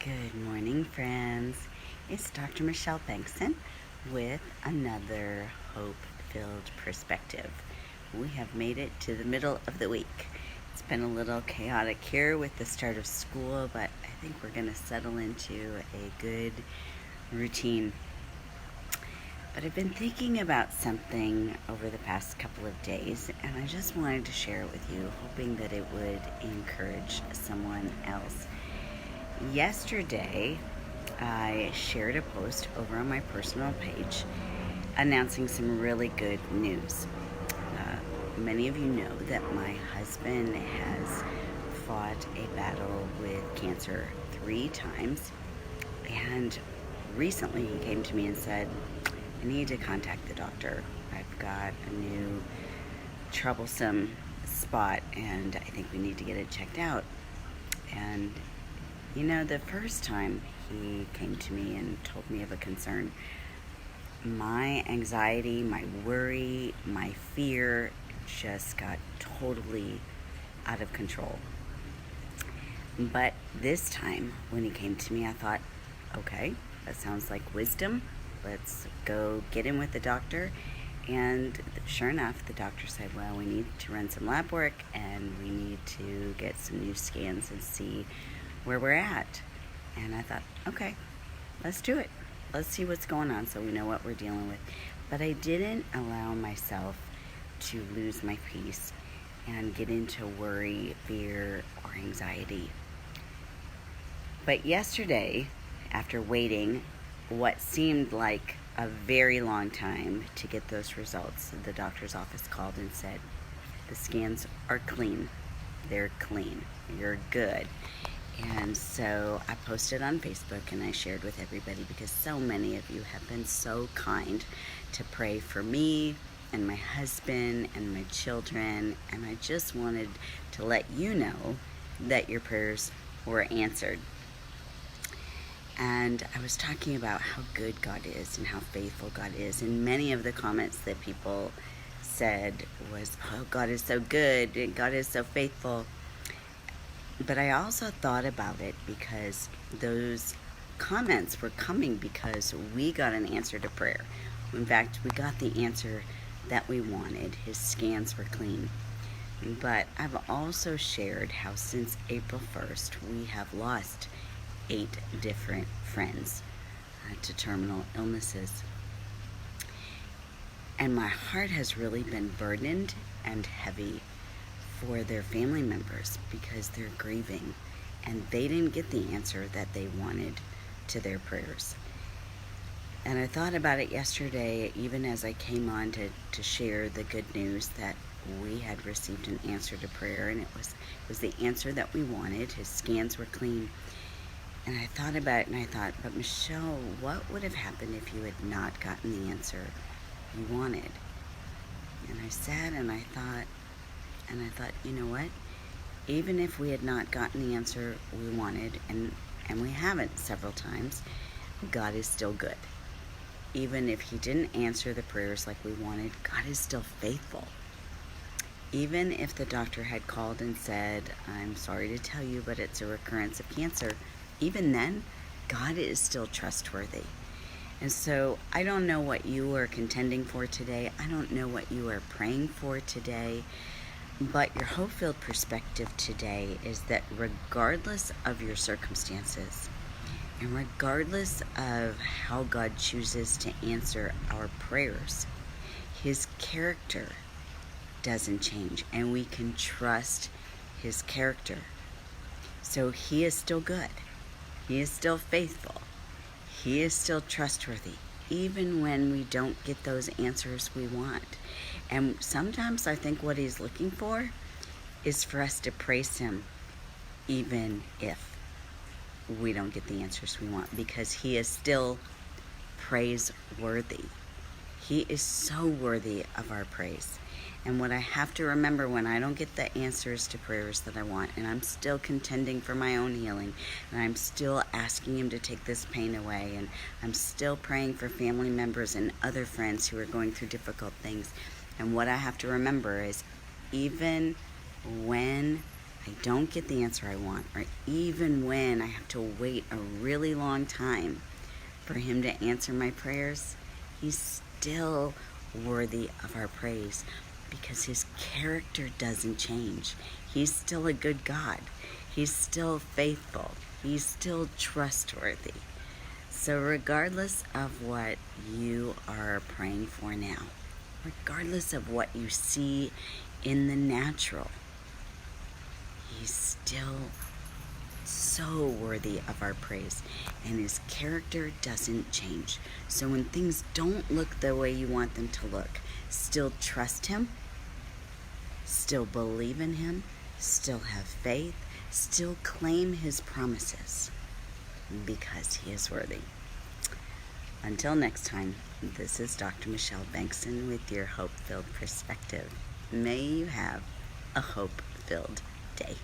Good morning, friends. It's Dr. Michelle Bengtson with another Hope-Filled Perspective. We have made it to the middle of the week. It's been a little chaotic here with the start of school, but I think we're going to settle into a good routine. But I've been thinking about something over the past couple of days, and I just wanted to share it with you, hoping that it would encourage someone else. Yesterday, I shared a post over on my personal page announcing some really good news. Many of you know that my husband has fought a battle with cancer 3 times, and recently he came to me and said, I need to contact the doctor. I've got a new troublesome spot and I think we need to get it checked out. And you know, the first time he came to me and told me of a concern, my anxiety, my worry, my fear just got totally out of control. But this time, when he came to me, I thought, okay, that sounds like wisdom. Let's go get in with the doctor. And sure enough, the doctor said, well, we need to run some lab work and we need to get some new scans and see where we're at. And I thought, okay, let's do it. Let's see what's going on so we know what we're dealing with. But I didn't allow myself to lose my peace and get into worry, fear, or anxiety. But yesterday, after waiting what seemed like a very long time to get those results, the doctor's office called and said, the scans are clean. They're clean. You're good. And so I posted on Facebook and I shared with everybody because so many of you have been so kind to pray for me and my husband and my children. And I just wanted to let you know that your prayers were answered. And I was talking about how good God is and how faithful God is. And many of the comments that people said was, oh, God is so good and God is so faithful. But I also thought about it because those comments were coming because we got an answer to prayer. In fact, we got the answer that we wanted. His scans were clean. But I've also shared how since April 1st, we have lost 8 different friends to terminal illnesses. And my heart has really been burdened and heavy for their family members because they're grieving and they didn't get the answer that they wanted to their prayers. And I thought about it yesterday, even as I came on to share the good news that we had received an answer to prayer, and it was the answer that we wanted. His scans were clean. And I thought about it and I thought, but Michelle, what would have happened if you had not gotten the answer you wanted? And I sat and I thought, you know what? Even if we had not gotten the answer we wanted, and we haven't several times, God is still good. Even if he didn't answer the prayers like we wanted, God is still faithful. Even if the doctor had called and said, I'm sorry to tell you, but it's a recurrence of cancer, even then, God is still trustworthy. And so I don't know what you are contending for today. I don't know what you are praying for today. But your hope-filled perspective today is that regardless of your circumstances, and regardless of how God chooses to answer our prayers, his character doesn't change, and we can trust his character. So he is still good. He is still faithful. He is still trustworthy, even when we don't get those answers we want. And sometimes I think what he's looking for is for us to praise him even if we don't get the answers we want, because he is still praiseworthy. He is so worthy of our praise. And what I have to remember when I don't get the answers to prayers that I want, and I'm still contending for my own healing, and I'm still asking him to take this pain away, and I'm still praying for family members and other friends who are going through difficult things. And what I have to remember is even when I don't get the answer I want, or even when I have to wait a really long time for him to answer my prayers, he's still worthy of our praise because his character doesn't change. He's still a good God. He's still faithful. He's still trustworthy. So regardless of what you are praying for now, regardless of what you see in the natural, he's still so worthy of our praise, and his character doesn't change. So when things don't look the way you want them to look, still trust him, still believe in him, still have faith, still claim his promises, because he is worthy. Until next time, this is Dr. Michelle Bengtson with your Hope-Filled Perspective. May you have a hope-filled day.